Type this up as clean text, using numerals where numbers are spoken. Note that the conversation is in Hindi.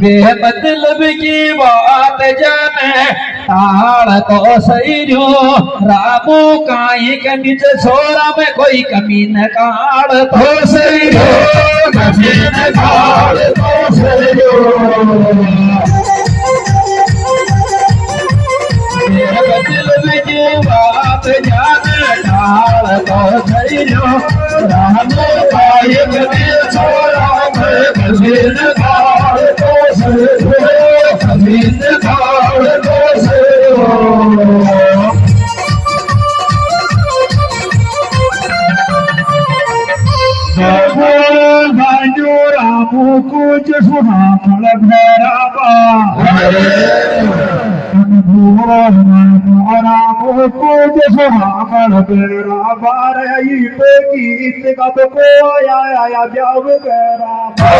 बेमतलब की बात जाने ताड़ तो सही जो रामू काई के निज छोरा में कोई कमी न काड़ तो सही जो कमी न काड़ तो सही जो बेमतलब की बात जाने ताड़ तो सही जो रामू काई के निज छोरा में कमी न काड़ तो सही जो कमी न काड़ तो सही जो रामू कुछ सुहामण भैराबा रामू कुछ सुहामण भैराबा रे गीत कब को आया ब्याव भैराबा